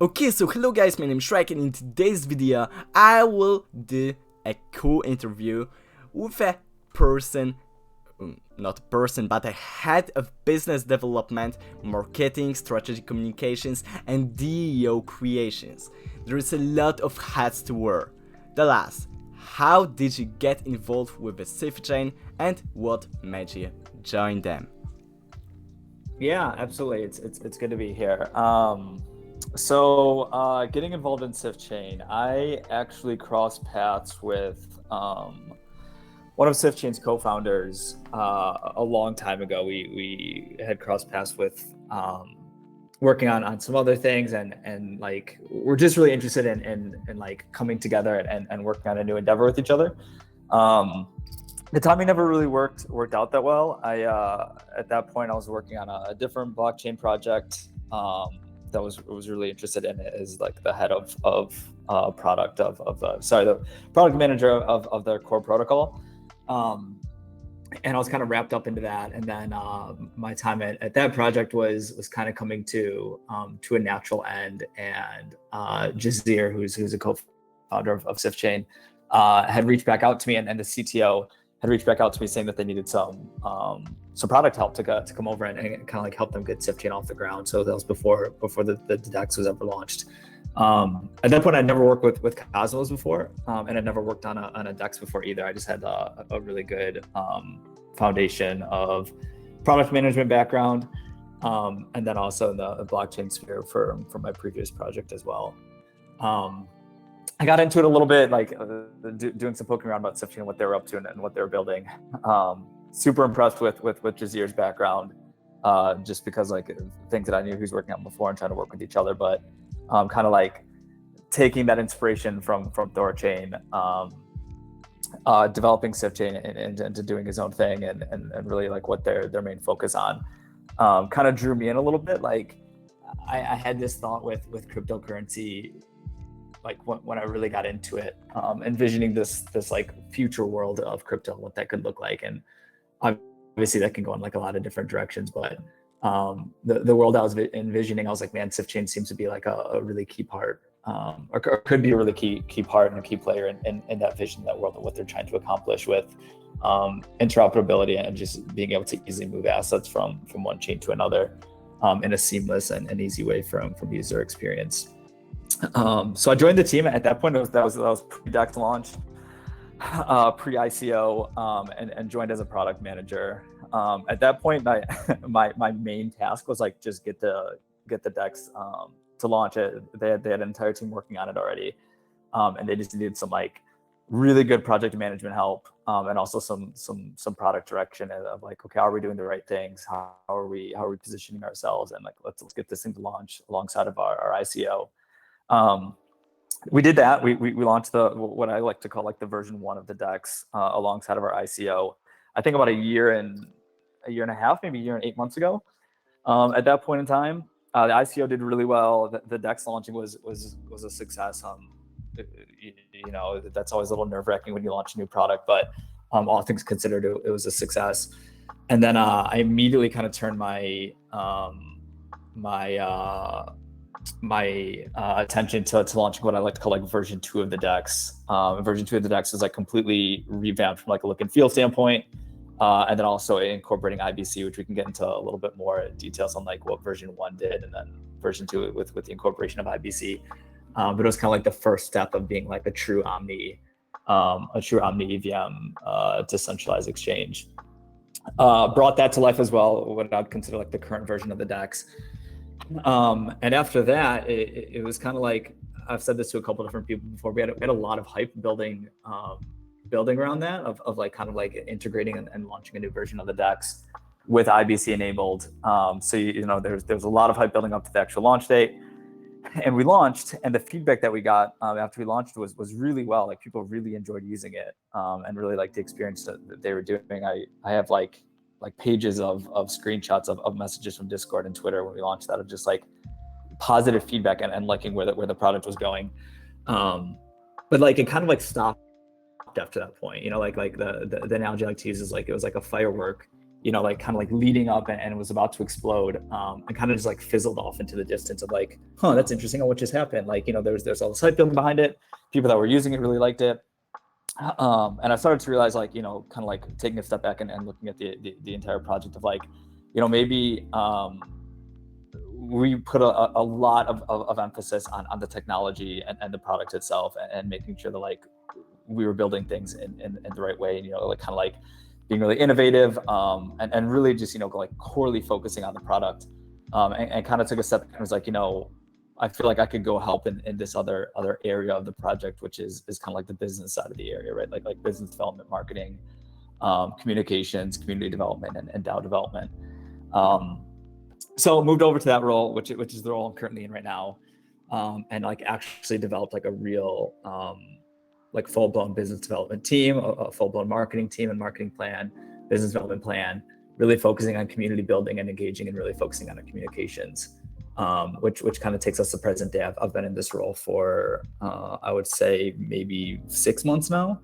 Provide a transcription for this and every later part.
Okay, so hello guys, my name is Shrek, and in today's video I will do a cool interview with a person, not a person, but a head of business development, marketing, strategic communications, and DEO creations. There is a lot of hats to wear. The last, how did you get involved with the SifChain and what made you join them? Yeah, absolutely. It's good to be here. Getting involved in SifChain, I actually crossed paths with one of SifChain's co-founders a long time ago. We had crossed paths with working on some other things, and like we're just really interested in like coming together and working on a new endeavor with each other. The timing never really worked out that well. At that point I was working on a different blockchain project that was really interested in it as like the head of product the product manager of their core protocol. And I was kind of wrapped up into that. And then my time at that project was kind of coming to a natural end. And Jazir, who's a co-founder of SifChain, had reached back out to me, and the CTO had reached back out to me saying that they needed some product help to come over and kind of like help them get SifChain off the ground. So that was before the DEX was ever launched. At that point, I'd never worked with Cosmos before, and I'd never worked on a DEX before either. I just had a really good foundation of product management background, and then also in the blockchain sphere for my previous project as well. I got into it a little bit, like doing some poking around about SifChain and what they were up to and what they were building. Super impressed with Jazir's background, just because like things that I knew he was working on before and trying to work with each other, but kind of like taking that inspiration from ThorChain, developing SifChain into doing his own thing and really like what their main focus on, kind of drew me in a little bit. Like I had this thought with cryptocurrency, like when I really got into it, envisioning this like future world of crypto, what that could look like. And obviously that can go in like a lot of different directions, but the world I was envisioning, I was like, man, SifChain seems to be like a really key part, or could be a really key part and a key player in that vision, that world of what they're trying to accomplish with interoperability and just being able to easily move assets from one chain to another in a seamless and easy way from user experience. So I joined the team at that point. That was pre-DEX launch, pre-ICO, and joined as a product manager. At that point, my main task was like just get the DEX to launch it. They had an entire team working on it already, and they just needed some like really good project management help, and also some product direction of like, okay, are we doing the right things? How are we positioning ourselves? And like let's get this thing to launch alongside of our ICO. We did that. We launched what I like to call like the version 1 of the DEX alongside of our ICO. I think about a year and a half, maybe a year and 8 months ago. At that point in time, the ICO did really well. The DEX launching was a success. You know, that's always a little nerve-wracking when you launch a new product, but all things considered, it was a success. And then I immediately kind of turned my attention to launching what I like to call like version 2 of the DEX. Version 2 of the DEX was like completely revamped from like a look and feel standpoint, and then also incorporating IBC, which we can get into a little bit more details on like what version 1 did, and then version 2 with the incorporation of IBC. But it was kind of like the first step of being like a true omni EVM decentralized exchange. Brought that to life as well, what I'd consider like the current version of the DEX. And after that, it was kind of like, I've said this to a couple of different people before, we had a lot of hype building around that of like kind of like integrating and launching a new version of the DEX with IBC enabled. So you know, there's a lot of hype building up to the actual launch date, and we launched, and the feedback that we got after we launched was really well. Like people really enjoyed using it, and really liked the experience that they were doing. I have like pages of screenshots of messages from Discord and Twitter when we launched that, of just like positive feedback and liking where the product was going. But like it kind of like stopped after that point, you know, like the analogy I like to use is like, it was like a firework like kind of like leading up and was about to explode, and kind of just like fizzled off into the distance of like, that's interesting. What just happened? Like, there's all the hype building behind it. People that were using it really liked it. And I started to realize, like, kind of like taking a step back and looking at the entire project of like, maybe we put a lot of emphasis on the technology and the product itself, and making sure that like we were building things in the right way, and like kind of like being really innovative, and really just like corely focusing on the product, and kind of took a step and was like, I feel like I could go help in this other area of the project, which is kind of like the business side of the area, right? Like business development, marketing, communications, community development, and DAO development. So moved over to that role, which is the role I'm currently in right now, and like actually developed like a real like full-blown business development team, a full-blown marketing team and marketing plan, business development plan, really focusing on community building and engaging, and really focusing on the communications, which kind of takes us to present day. I've been in this role for I would say maybe 6 months now,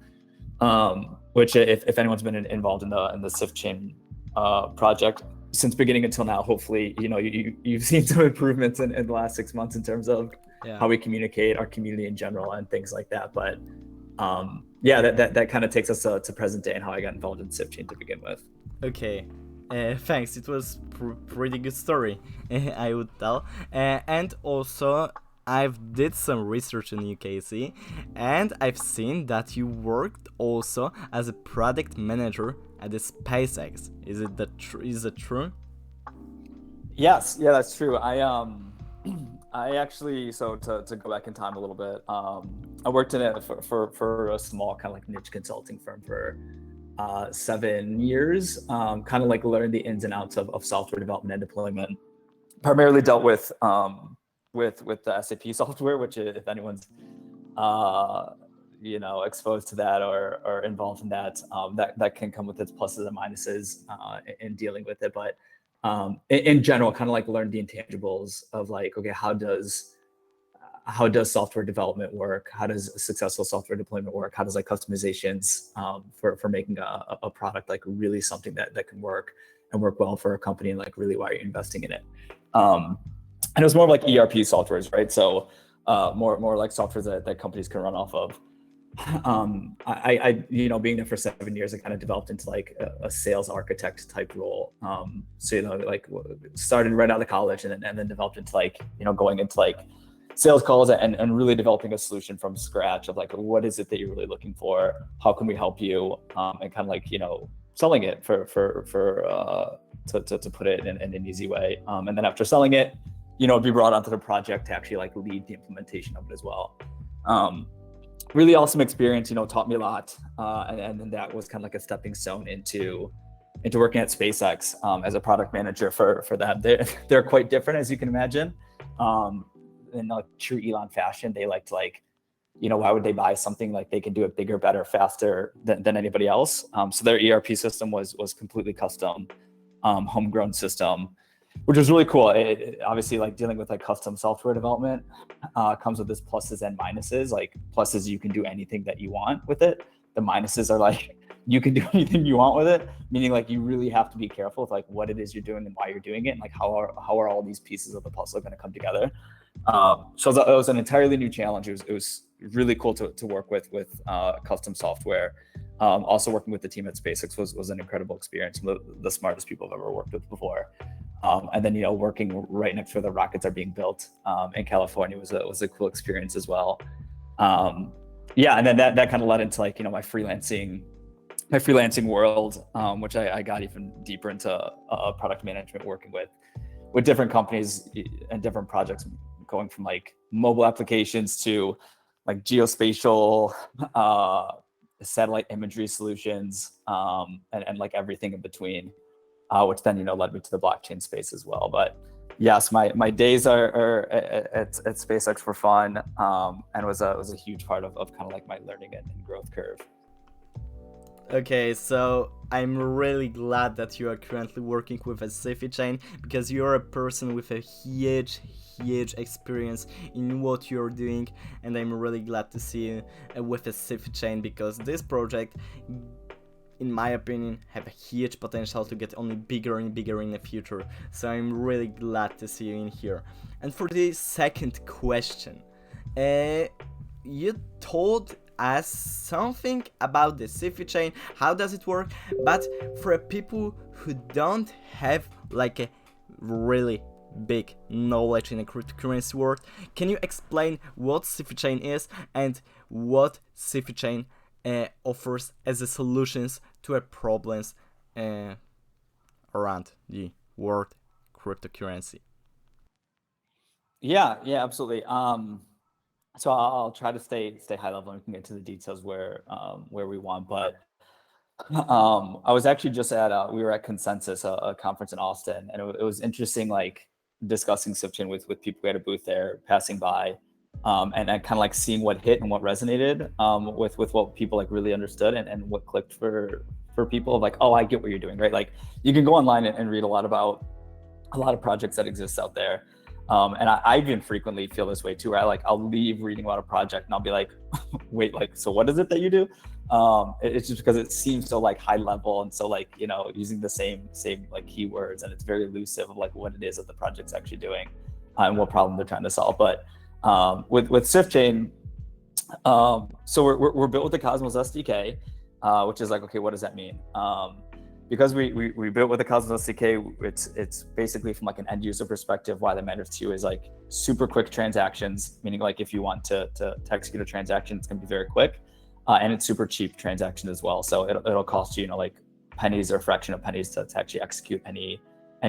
which if anyone's been involved in the SifChain project since beginning until now, hopefully you've seen some improvements in the last 6 months in terms of how we communicate, our community in general, and things like that. But that kind of takes us to present day and how I got involved in SifChain to begin with. Okay, thanks. It was pretty good story, I would tell. And also, I've did some research on UKC, and I've seen that you worked also as a product manager at the SpaceX. Is it true? Yes, yeah, that's true. I actually, so to go back in time a little bit, I worked in it for a small kind of like niche consulting firm for 7 years, kind of like learned the ins and outs of software development and deployment. Primarily dealt with the SAP software, which if anyone's exposed to that or involved in that, that can come with its pluses and minuses in dealing with it. But in general, kind of like learn the intangibles of like, okay, how does software development work? How does successful software deployment work? How does like customizations for making a product like really something that can work and work well for a company, and like really why you're investing in it. And it was more like ERP softwares, right? So more like software that companies can run off of. I being there for 7 years, I kind of developed into like a sales architect type role. So like started right out of college, and then developed into like going into like sales calls and really developing a solution from scratch of like, what is it that you're really looking for? How can we help you? And kind of like selling it to put it in an easy way. And then after selling it, be brought onto the project to actually like lead the implementation of it as well. Really awesome experience, taught me a lot. And then that was kind of like a stepping stone into working at SpaceX as a product manager for them. They're quite different, as you can imagine. In like true Elon fashion, they like to like, why would they buy something like they can do it bigger, better, faster than anybody else? So their ERP system was completely custom, homegrown system, which was really cool. It obviously, like dealing with like custom software development comes with its pluses and minuses. Like pluses, you can do anything that you want with it. The minuses are like, you can do anything you want with it, meaning like you really have to be careful with like what it is you're doing and why you're doing it, and like how are all these pieces of the puzzle going to come together. So it was an entirely new challenge. It was really cool to work with custom software. Also working with the team at SpaceX was an incredible experience. The smartest people I've ever worked with before. And then working right next to where the rockets are being built in California was a cool experience as well. And then that kind of led into like my freelancing world, which I got even deeper into product management, working with different companies and different projects, going from like mobile applications to like geospatial satellite imagery solutions, and like everything in between, which then led me to the blockchain space as well. But yes, my days are at SpaceX were fun, and was a huge part of kind of like my learning and growth curve. Okay, so I'm really glad that you are currently working with a SifChain, because you're a person with a huge experience in what you're doing, and I'm really glad to see you with a SifChain, because this project in my opinion, have a huge potential to get only bigger and bigger in the future. So I'm really glad to see you in here. And for the second question, you told us something about the SifChain, how does it work, but for people who don't have like a really big knowledge in the cryptocurrency world, can you explain what SifChain is and what SifChain offers as a solutions to a problems around the world cryptocurrency? Yeah, absolutely. So I'll try to stay high level, and we can get to the details where we want. But I was actually just at we were at Consensus, a conference in Austin, and it was interesting, like discussing SifChain with people. We had a booth there, passing by, and kind of like seeing what hit and what resonated with what people like really understood, and what clicked for people of like, oh, I get what you're doing, right? Like you can go online and read a lot about a lot of projects that exist out there. And I even frequently feel this way too, where I'll leave reading about a project and I'll be like, wait, like, so what is it that you do? It's just because it seems so like high level and so like, you know, using the same like keywords, and it's very elusive of like what it is that the project's actually doing and what problem they're trying to solve. But with SifChain, so we're built with the Cosmos SDK, which is like, okay, what does that mean? Because we built with the Cosmos SDK, it's basically from like an end user perspective, why that matters to you is like super quick transactions, meaning like if you want to execute a transaction, it's gonna be very quick, and it's super cheap transaction as well. So it'll cost you, you know, like pennies or a fraction of pennies to actually execute any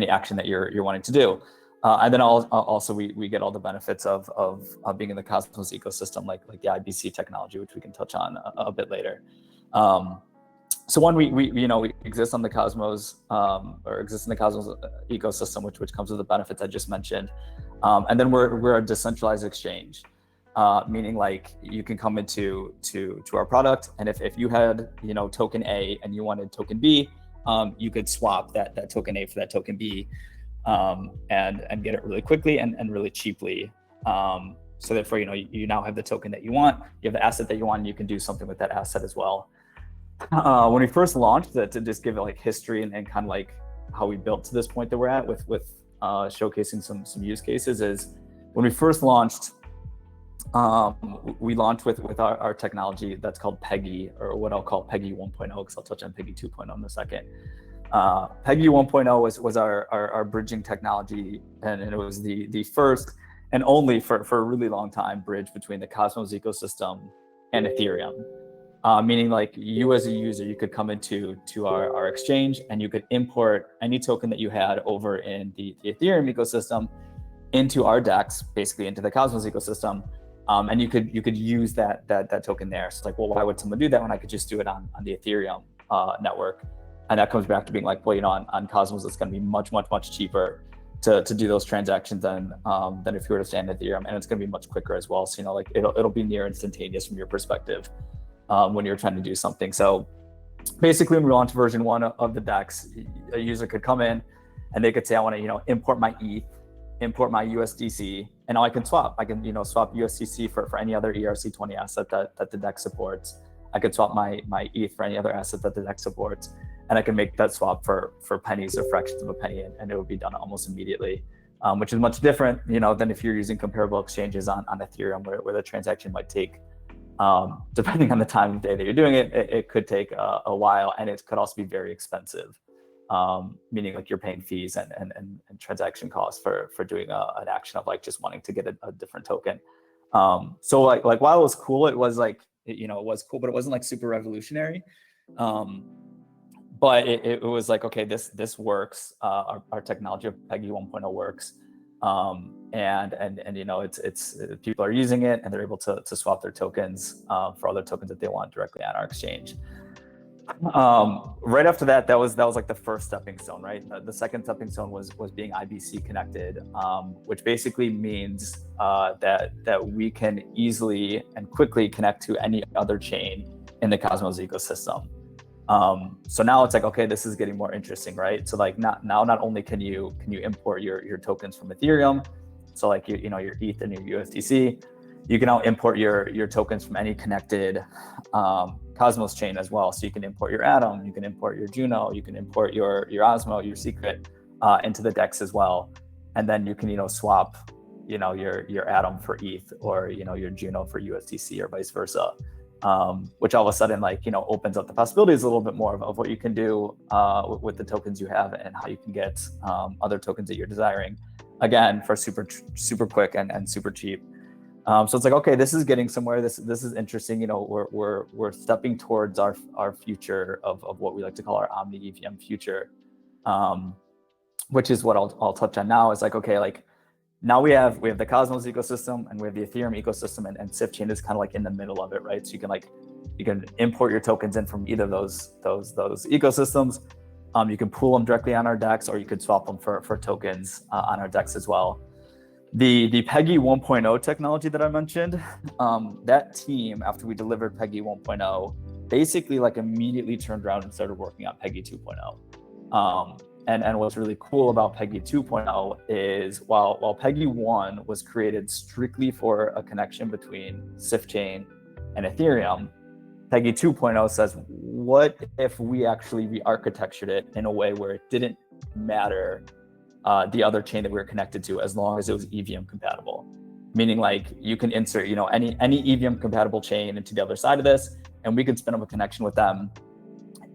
action that you're wanting to do. And then also we get all the benefits of being in the Cosmos ecosystem, like the IBC technology, which we can touch on a bit later. So one, we exist on the Cosmos, or exist in the Cosmos ecosystem, which comes with the benefits I just mentioned. And then we're a decentralized exchange, meaning like you can come into our product, and if you had, you know, token A and you wanted token B, you could swap that token A for that token B, and get it really quickly and really cheaply. So therefore, you know, you now have the token that you want, you have the asset that you want, and you can do something with that asset as well. When we first launched, to just give it like history and kind of like how we built to this point that we're at with showcasing some use cases, is when we first launched, we launched with our technology that's called Peggy, or what I'll call Peggy 1.0, because I'll touch on Peggy 2.0 in a second. Peggy 1.0 was our bridging technology, and it was the first and only for a really long time bridge between the Cosmos ecosystem and Ethereum. Meaning like you as a user, you could come into our exchange and you could import any token that you had over in the Ethereum ecosystem into our DEX, basically into the Cosmos ecosystem, and you could use that token there. So it's like, well, why would someone do that when I could just do it on the Ethereum network? And that comes back to being like, well, you know, on Cosmos, it's going to be much cheaper to do those transactions than if you were to stay on Ethereum, and it's going to be much quicker as well. So, you know, like it'll be near instantaneous from your perspective. When you're trying to do something. So basically, when we launched version 1 of the DEX, a user could come in and they could say, I want to, you know, import my ETH, import my USDC, and now I can swap. I can, you know, swap USDC for any other ERC20 asset that the DEX supports. I could swap my ETH for any other asset that the DEX supports, and I can make that swap for pennies or fractions of a penny, and it would be done almost immediately, which is much different, you know, than if you're using comparable exchanges on Ethereum, where the transaction might take, depending on the time of day that you're doing it, it could take a while, and it could also be very expensive, meaning like you're paying fees and transaction costs for doing an action of like just wanting to get a different token. So like while it was cool, it was like, you know, it was cool, but it wasn't like super revolutionary. But it was like, okay, this works. Our technology of Peggy 1.0 works. And you know, it's people are using it, and they're able to swap their tokens for other tokens that they want directly on our exchange. Right after that was like the first stepping stone, right? The second stepping stone was being IBC connected, which basically means that we can easily and quickly connect to any other chain in the Cosmos ecosystem. So now it's like, okay, this is getting more interesting, right? So like not only can you import your tokens from Ethereum, so like you know your ETH and your USDC, You can now import your tokens from any connected Cosmos chain as well. So you can import your Atom, you can import your Juno, you can import your Osmo, your Secret into the DEX as well. And then you can, swap, your Atom for ETH, or, your Juno for USDC, or vice versa. Which all of a sudden, opens up the possibilities a little bit more of what you can do with the tokens you have, and how you can get other tokens that you're desiring, again, for super quick and super cheap. So it's like, okay, this is getting somewhere. This is interesting. We're stepping towards our future of what we like to call our Omni EVM future, which is what I'll touch on now. Is like, okay, now we have the Cosmos ecosystem, and we have the Ethereum ecosystem, and SifChain is kind of in the middle of it, right? So you can import your tokens in from either of those ecosystems. You can pool them directly on our DEX, or you could swap them for tokens on our DEX as well. The PEGI 1.0 technology that I mentioned, that team, after we delivered PEGI 1.0, basically immediately turned around and started working on PEGI 2.0. And what's really cool about PEGI 2.0 is while PEGI 1 was created strictly for a connection between SifChain and Ethereum, PEGI 2.0 says, what if we actually re-architectured it in a way where it didn't matter the other chain that we were connected to, as long as it was EVM compatible? Meaning you can insert any EVM compatible chain into the other side of this, and we can spin up a connection with them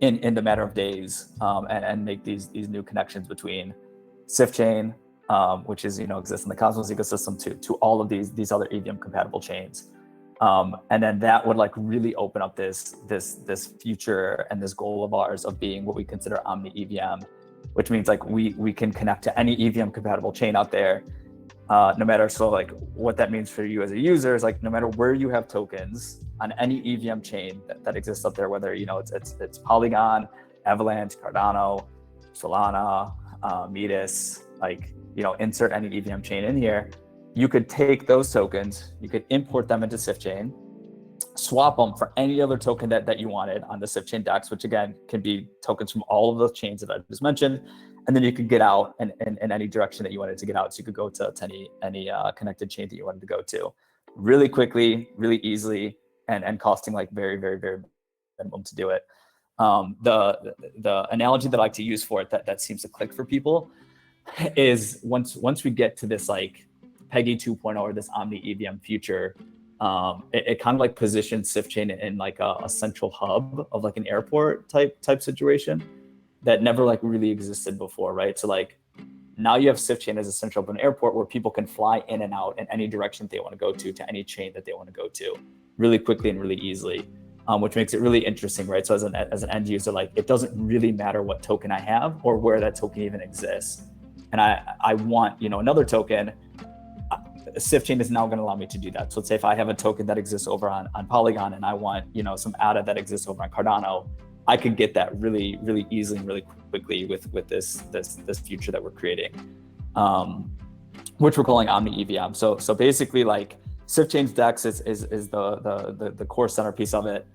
in the matter of days, and make these new connections between SifChain, which is exists in the Cosmos ecosystem, to all of these other EVM compatible chains, and then that would really open up this future and this goal of ours of being what we consider Omni EVM, which means we can connect to any EVM compatible chain out there, no matter. So what that means for you as a user is no matter where you have tokens on any EVM chain that exists out there, whether it's Polygon, Avalanche, Cardano, Solana, Metis, insert any EVM chain in here, you could take those tokens, you could import them into SifChain, swap them for any other token that you wanted on the SifChain DEX, which again can be tokens from all of the chains that I just mentioned, and then you could get out in any direction that you wanted to get out. So you could go to any connected chain that you wanted to go to, really quickly, really easily, and costing very, very, very minimum to do it. The analogy that I like to use for it that seems to click for people is once we get to this PEGI 2.0 or this Omni EVM future, it kind of positions SifChain in a central hub of an airport type situation that never really existed before, right? So now you have SifChain as a central hub of an airport where people can fly in and out in any direction they want to go to any chain that they want to go to, really quickly and really easily, which makes it really interesting, right? So as an end user, it doesn't really matter what token I have or where that token even exists, and I want another token. SifChain is now going to allow me to do that. So let's say if I have a token that exists over on Polygon, and I want some ADA that exists over on Cardano, I could get that really, really easily and really quickly with this future that we're creating, which we're calling Omni EVM. So basically, SifChain's DEX is the core centerpiece of it,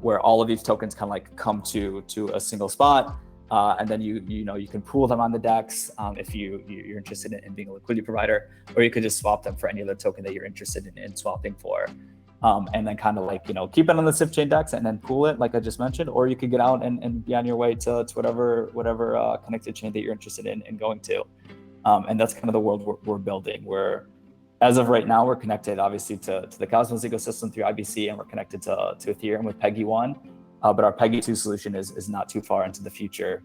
where all of these tokens kind of come to a single spot. And then you can pool them on the DEX if you're interested in being a liquidity provider, or you could just swap them for any other token that you're interested in swapping for, and then kind of keep it on the SifChain DEX and then pool it, like I just mentioned, or you could get out and be on your way to whatever connected chain that you're interested in going to, and that's kind of the world we're building. Where as of right now, we're connected obviously to the Cosmos ecosystem through IBC, and we're connected to Ethereum with PEGI 1. But our PEGI 2 solution is not too far into the future,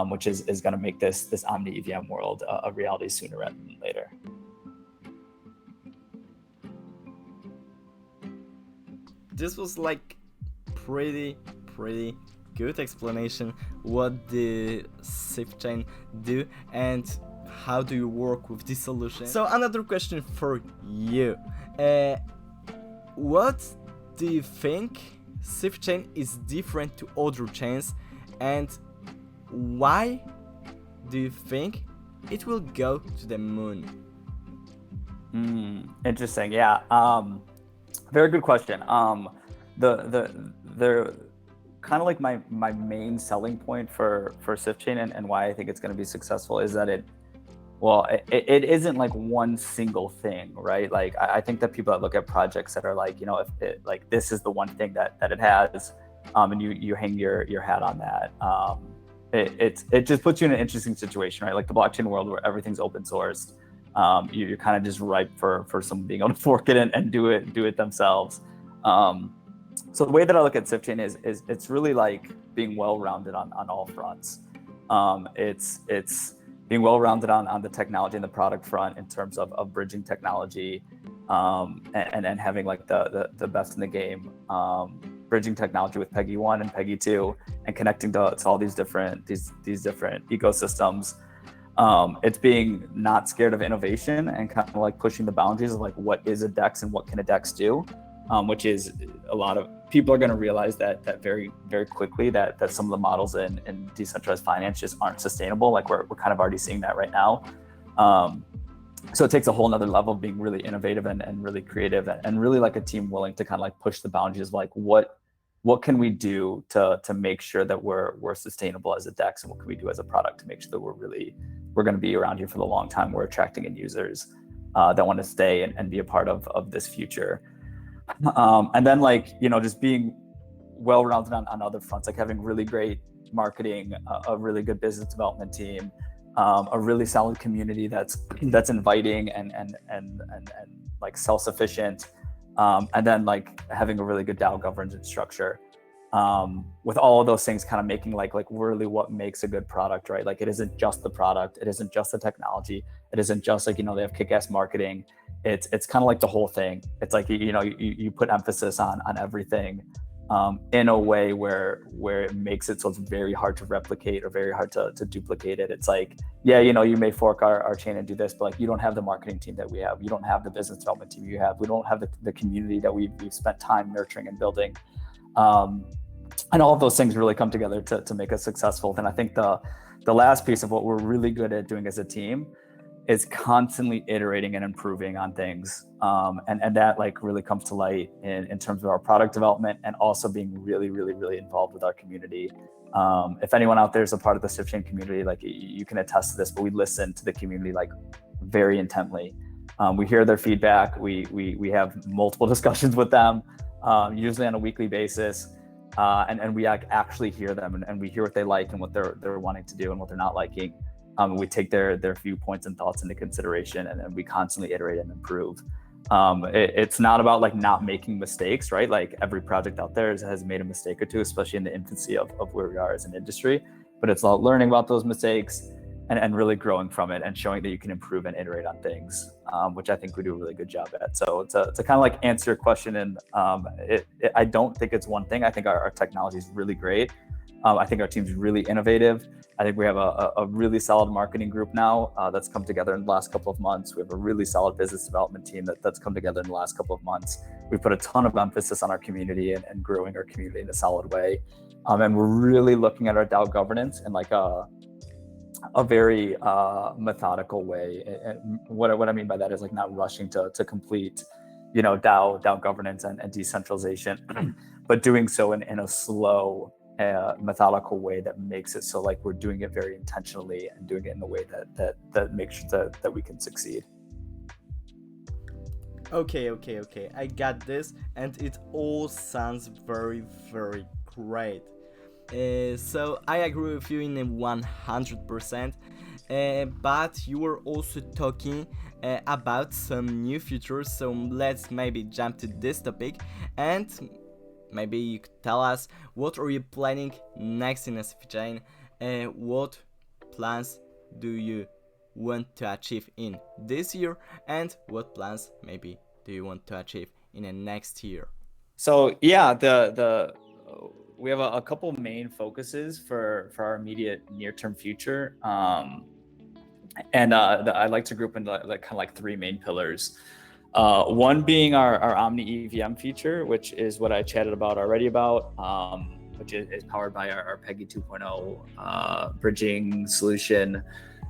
which is going to make this Omni EVM world a reality sooner rather than later. This was pretty good explanation what the SifChain do and how do you work with this solution. So another question for you. What do you think SifChain is different to other chains, and why do you think it will go to the moon? Interesting. Yeah. Very good question. The kind of my main selling point for SifChain and why I think it's going to be successful is that Well, it isn't like one single thing, right? Like I think that people that look at projects that are like, if it, like this is the one thing that it has, and you hang your hat on that, it just puts you in an interesting situation, right? Like the blockchain world where everything's open sourced, you're kind of just ripe for someone being able to fork it and do it themselves. So the way that I look at SifChain is it's really like being well rounded on all fronts. It's being well rounded on the technology and the product front in terms of bridging technology, and having like the best in the game, bridging technology with Peggy 1 and Peggy 2 and connecting to all these different ecosystems. It's being not scared of innovation and kind of like pushing the boundaries of like what is a DEX and what can a DEX do, which is a lot of people are going to realize that very, very quickly that some of the models in decentralized finance just aren't sustainable. Like we're kind of already seeing that right now. So it takes a whole nother level of being really innovative and really creative and really like a team willing to kind of like push the boundaries of like what can we do to make sure that we're sustainable as a DEX, and what can we do as a product to make sure that we're going to be around here for the long time. We're attracting end users that want to stay and be a part of this future. And then like, just being well-rounded on other fronts, like having really great marketing, a really good business development team, a really solid community that's inviting and like self-sufficient, and then like having a really good DAO governance structure. With all of those things kind of making like really what makes a good product, right? Like it isn't just the product, it isn't just the technology, it isn't just like, they have kick-ass marketing. It's kind of like the whole thing. It's like, you put emphasis on everything, in a way where it makes it so it's very hard to replicate or very hard to duplicate it. It's like, yeah, you may fork our chain and do this, but like you don't have the marketing team that we have. You don't have the business development team you have. We don't have the community that we've spent time nurturing and building. And all of those things really come together to make us successful. Then I think the last piece of what we're really good at doing as a team is constantly iterating and improving on things. And that like really comes to light in terms of our product development, and also being really, really, really involved with our community. If anyone out there is a part of the SifChain community, like you can attest to this, but we listen to the community like very intently. We hear their feedback. We have multiple discussions with them, usually on a weekly basis. And we actually hear them, and we hear what they like and what they're wanting to do and what they're not liking. We take their viewpoints and thoughts into consideration, and we constantly iterate and improve. It's not about like not making mistakes, right? Like every project out there has made a mistake or two, especially in the infancy of where we are as an industry. But it's about learning about those mistakes and really growing from it and showing that you can improve and iterate on things, which I think we do a really good job at. So to kind of like answer your question, and I don't think it's one thing. I think our technology is really great. I think our team's really innovative. I think we have a really solid marketing group now that's come together in the last couple of months. We have a really solid business development team that's come together in the last couple of months. We've put a ton of emphasis on our community and growing our community in a solid way. And we're really looking at our DAO governance in like a very methodical way. And what I mean by that is like not rushing to complete, DAO governance and decentralization, but doing so in a slow, methodical way that makes it so like we're doing it very intentionally and doing it in a way that makes sure that we can succeed. Okay, I got this, and it all sounds very, very great. So I agree with you in a 100%, but you were also talking about some new features, so let's maybe jump to this topic, and maybe you could tell us what are you planning next in SifChain, what plans do you want to achieve in this year, and what plans maybe do you want to achieve in the next year? So yeah, we have a couple main focuses for our immediate near-term future, and I like to group into like kind of like three main pillars. One being our Omni EVM feature, which is what I chatted about already which is powered by our Peggy 2.0 bridging solution.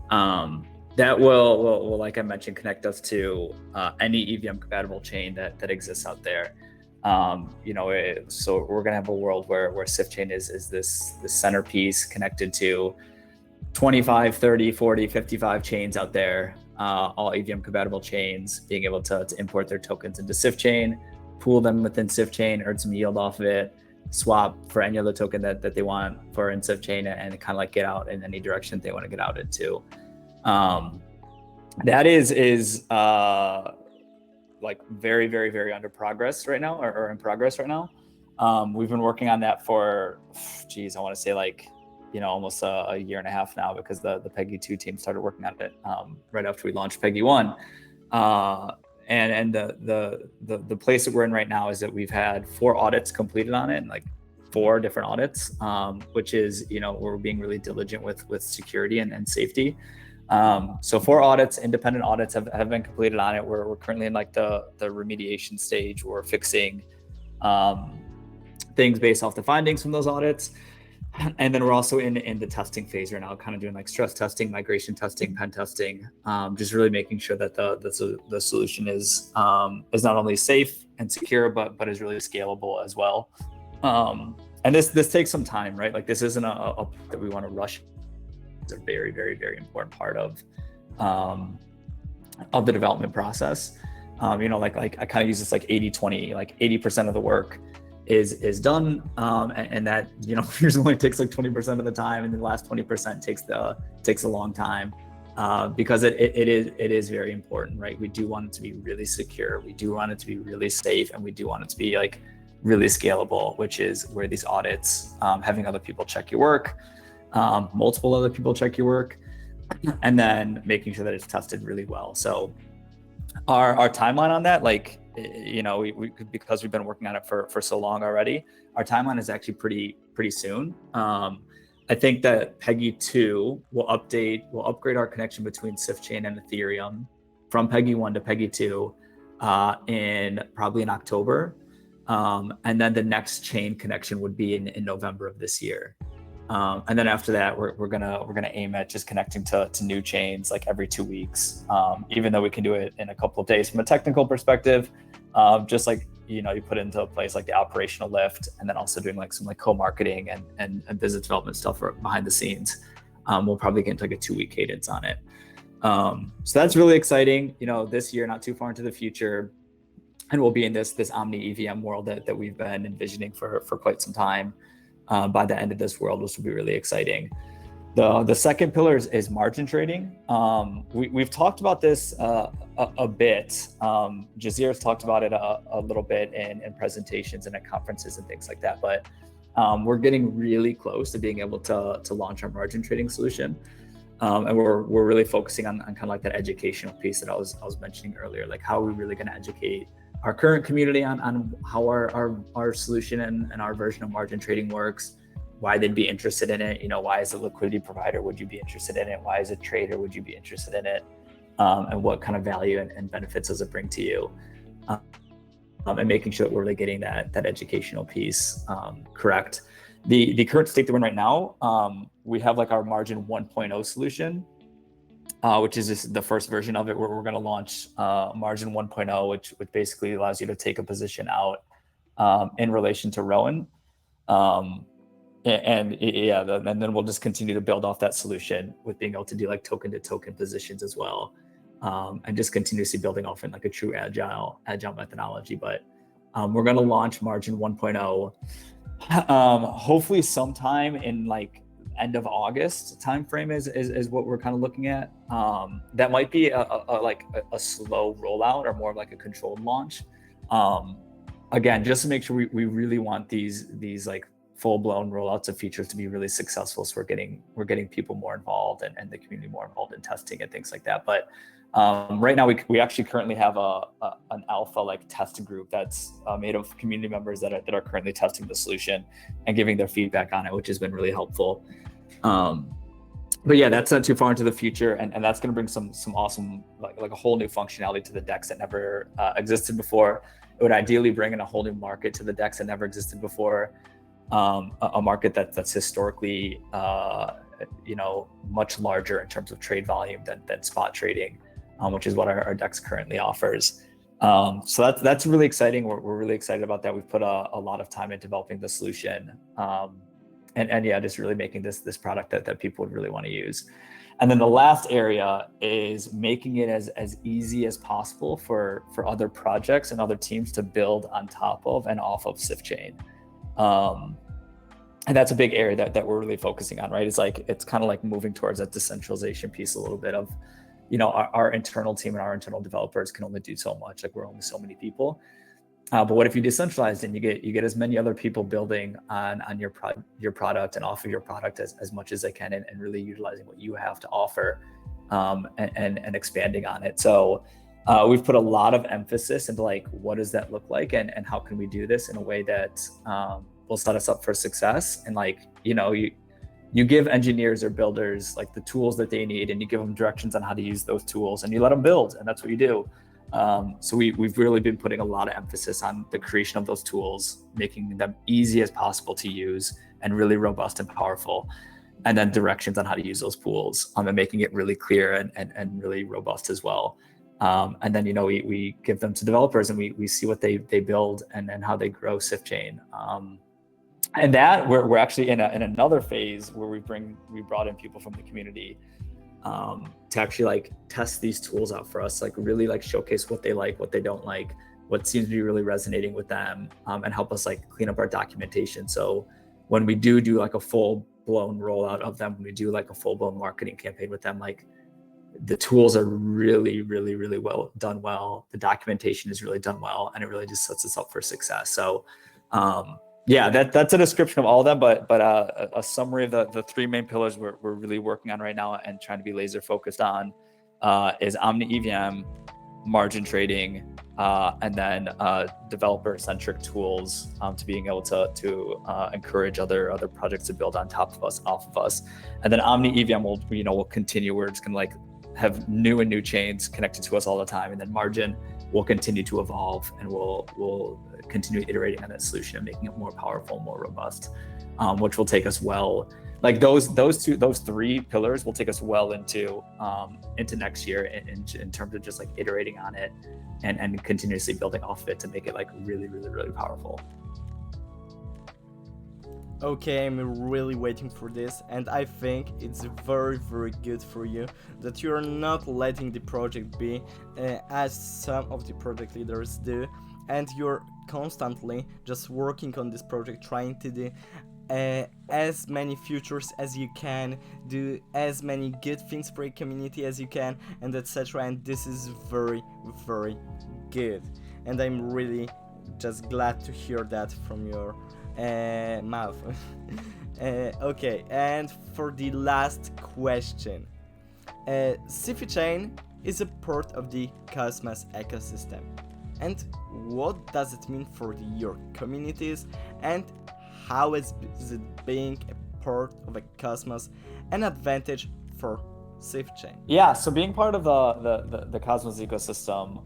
That will, like I mentioned, connect us to any EVM compatible chain that exists out there. So we're gonna have a world where SifChain is this centerpiece connected to 25, 30, 40, 55 chains out there, all EVM compatible chains, being able to import their tokens into SifChain, pool them within SifChain, earn some yield off of it, swap for any other token that they want for in SifChain, and kind of like get out in any direction they want to get out into. That is like very, very, very under progress right now, or in progress right now. We've been working on that for, geez, I want to say like, almost a year and a half now, because the Peggy 2 team started working on it right after we launched Peggy 1. And the place that we're in right now is that we've had 4 audits completed on it, and like 4 different audits, which is, we're being really diligent with security and safety. So 4 audits, independent audits have been completed on it. We're currently in like the remediation stage. We're fixing things based off the findings from those audits. And then we're also in the testing phase right now, kind of doing like stress testing, migration testing, pen testing, just really making sure that the solution is not only safe and secure, but is really scalable as well. And this takes some time, right? Like this isn't a that we want to rush. It's a very, very, very important part of the development process. Like I kind of use this like 80-20, like 80% of the work is done, and that usually only takes like 20% of the time, and the last 20% takes a long time, because it is very important, right? We do want it to be really secure, we do want it to be really safe, and we do want it to be like really scalable, which is where these audits, having other people check your work, multiple other people check your work, and then making sure that it's tested really well. So our timeline on that, like, we because we've been working on it for so long already, our timeline is actually pretty soon. I think that Peggy 2 will upgrade our connection between SifChain and Ethereum from Peggy 1 to Peggy 2 probably in October. And then the next chain connection would be in November of this year. And then after that, we're gonna aim at just connecting to new chains like every 2 weeks, even though we can do it in a couple of days from a technical perspective. Just like you put into place like the operational lift, and then also doing like some like co-marketing and business development stuff behind the scenes. We'll probably get into like a 2-week cadence on it. So that's really exciting. This year, not too far into the future, and we'll be in this omni EVM world that we've been envisioning for quite some time. By the end of this world, which will be really exciting. The second pillar is margin trading. We've talked about this a bit. Jazir's talked about it a little bit in presentations and at conferences and things like that. But we're getting really close to being able to launch our margin trading solution, and we're really focusing on kind of like that educational piece that I was mentioning earlier. Like, how are we really going to educate our current community on how our solution and our version of margin trading works, why they'd be interested in it, why as a liquidity provider would you be interested in it, why as a trader would you be interested in it, and what kind of value and benefits does it bring to you, and making sure that we're really getting that educational piece correct. The current state that we're in right now, we have like our margin 1.0 solution, which is just the first version of it, where we're going to launch margin 1.0, which basically allows you to take a position out in relation to Rowan. And then we'll just continue to build off that solution with being able to do like token to token positions as well, and just continuously building off in like a true agile methodology. But we're going to launch margin 1.0 hopefully sometime in like end of August timeframe is what we're kind of looking at. That might be a slow rollout, or more of like a controlled launch. Again, just to make sure we really want these like full-blown rollouts of features to be really successful. So we're getting people more involved and the community more involved in testing and things like that. But right now we actually currently have an alpha like test group that's made of community members that are currently testing the solution and giving their feedback on it, which has been really helpful. But yeah, that's not too far into the future, and that's going to bring some awesome like a whole new functionality to the DEX that never existed before. It would ideally bring in a whole new market to the DEX that never existed before, a market that's historically much larger in terms of trade volume than spot trading, which is what our DEX currently offers. So that's really exciting. We're really excited about that. We've put a lot of time in developing the solution. and yeah, just really making this product that people would really want to use. And then the last area is making it as easy as possible for other projects and other teams to build on top of and off of SifChain. And that's a big area that we're really focusing on, right? It's kind of like moving towards that decentralization piece a little bit of, our internal team and our internal developers can only do so much. Like, we're only so many people. But what if you decentralize and you get as many other people building on your product and off of your product as much as they can, and really utilizing what you have to offer, and expanding on it. So we've put a lot of emphasis into like, what does that look like, and how can we do this in a way that will set us up for success. And like, you give engineers or builders like the tools that they need, and you give them directions on how to use those tools, and you let them build, and that's what you do. So we've really been putting a lot of emphasis on the creation of those tools, making them easy as possible to use and really robust and powerful, and then directions on how to use those tools, and making it really clear and really robust as well. And then, we give them to developers, and we see what they build and how they grow SifChain. And that we're actually in another phase where we brought in people from the community to actually like test these tools out for us, like really like showcase what they like, what they don't like, what seems to be really resonating with them, and help us like clean up our documentation. So when we do like a full blown rollout of them, when we do like a full blown marketing campaign with them, like the tools are really, really, really well done. The documentation is really done well, and it really just sets us up for success. So yeah, that's a description of all of them, but a summary of the three main pillars we're really working on right now and trying to be laser focused on is Omni EVM, margin trading, and then developer centric tools to being able to encourage other projects to build on top of us, off of us. And then Omni EVM will continue. We're just gonna like have new chains connected to us all the time, and then margin will continue to evolve, and we'll continue iterating on that solution and making it more powerful, more robust, which will take us well. Like those three pillars will take us well into next year in terms of just like iterating on it and continuously building off of it to make it like really, really, really powerful. Okay, I'm really waiting for this, and I think it's very, very good for you that you're not letting the project be as some of the project leaders do, and you're constantly just working on this project, trying to do as many features as you can, do as many good things for your community as you can, and etc. And this is very, very good, and I'm really just glad to hear that from your mouth. Okay, and for the last question, SifChain is a part of the Cosmos ecosystem, and what does it mean for your communities, and how is it being a part of a Cosmos an advantage for SifChain? Yeah, so being part of the Cosmos ecosystem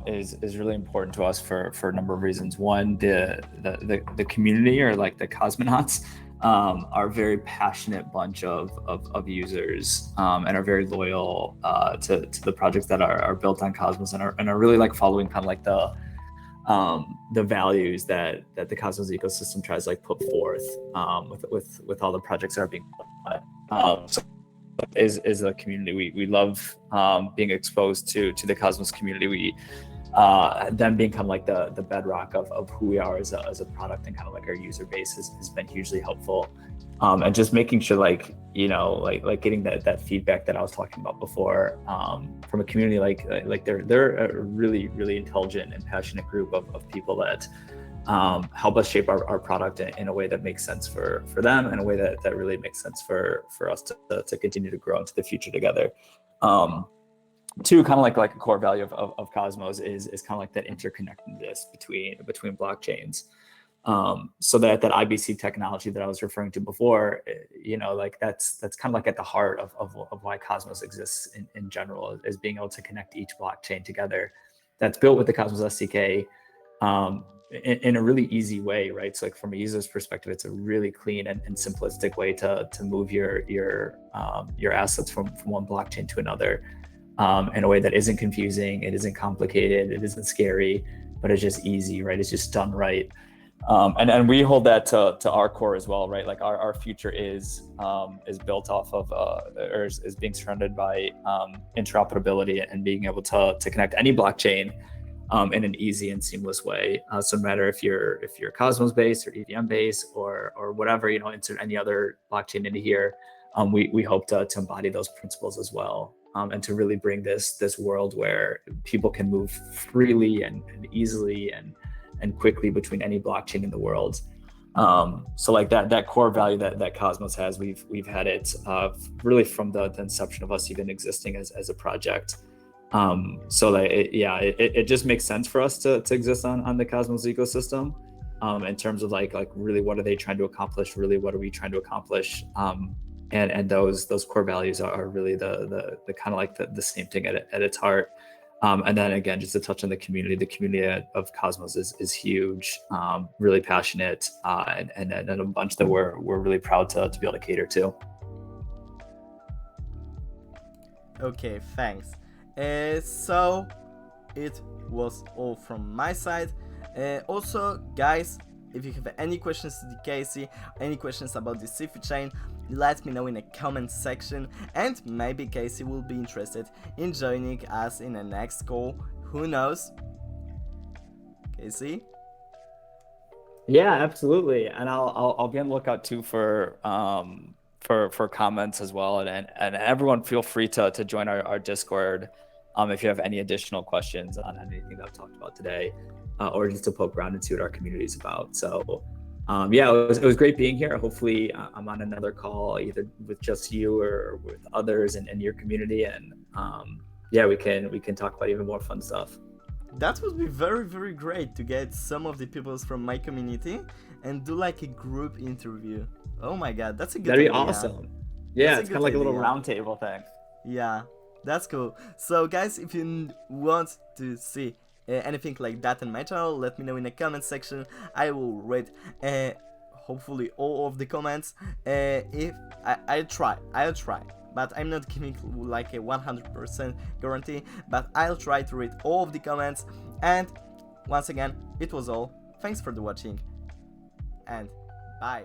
is really important to us for a number of reasons. One, the community, or like the cosmonauts, are a very passionate bunch of users, and are very loyal to the projects that are built on Cosmos, and are really like following kind of like the values that the Cosmos ecosystem tries to like put forth with all the projects that are being built on it. So is a community. We love being exposed to the Cosmos community. We them being kind of like the bedrock of who we are as a product, and kind of like our user base has been hugely helpful. And just making sure like getting that feedback that I was talking about before from a community, like they're a really, really intelligent and passionate group of people that help us shape our product in a way that makes sense for them, and a way that really makes sense for us to continue to grow into the future together. Two, kind of like a core value of Cosmos is kind of like that interconnectedness between blockchains. So that IBC technology that I was referring to before, like that's kind of like at the heart of why Cosmos exists in general, is being able to connect each blockchain together. That's built with the Cosmos SDK. In a really easy way, right? So like from a user's perspective, it's a really clean and simplistic way to move your assets from one blockchain to another, in a way that isn't confusing, it isn't complicated, it isn't scary, but it's just easy, right? It's just done right. And we hold that to our core as well, right? Like our future is built off of or is being surrounded by interoperability and being able to connect any blockchain in an easy and seamless way. So no matter if you're Cosmos based or EVM based or whatever, insert any other blockchain into here, we hope to embody those principles as well, and to really bring this world where people can move freely and easily and quickly between any blockchain in the world. So like that core value that Cosmos has, we've had it really from the inception of us even existing as a project. So like it just makes sense for us to exist on the Cosmos ecosystem, in terms of like really what are they trying to accomplish, really what are we trying to accomplish, and those core values are really the kind of like the same thing at its heart. And then again, just to touch on the community of Cosmos is huge, really passionate, and a bunch that we're really proud to be able to cater to. Okay, thanks. So it was all from my side. Also, guys, if you have any questions to the Casey, any questions about the SifChain, let me know in the comment section, and maybe Casey will be interested in joining us in the next call. Who knows? Casey? Yeah, absolutely. And I'll be on the lookout too for comments as well. And everyone feel free to join our Discord if you have any additional questions on anything that I've talked about today, or just to poke around and see what our community is about. So yeah, it was great being here. Hopefully I'm on another call either with just you or with others in your community, and yeah, we can talk about even more fun stuff. That would be very, very great to get some of the people from my community and do like a group interview. Oh my god, that's a good idea. That'd be awesome. Yeah, it's kind of like idea. A little roundtable thing. Yeah, that's cool. So guys, if you want to see anything like that on my channel, let me know in the comment section. I will read hopefully all of the comments. If I'll try, but I'm not giving like a 100% guarantee, but I'll try to read all of the comments. And once again, it was all. Thanks for the watching, and bye.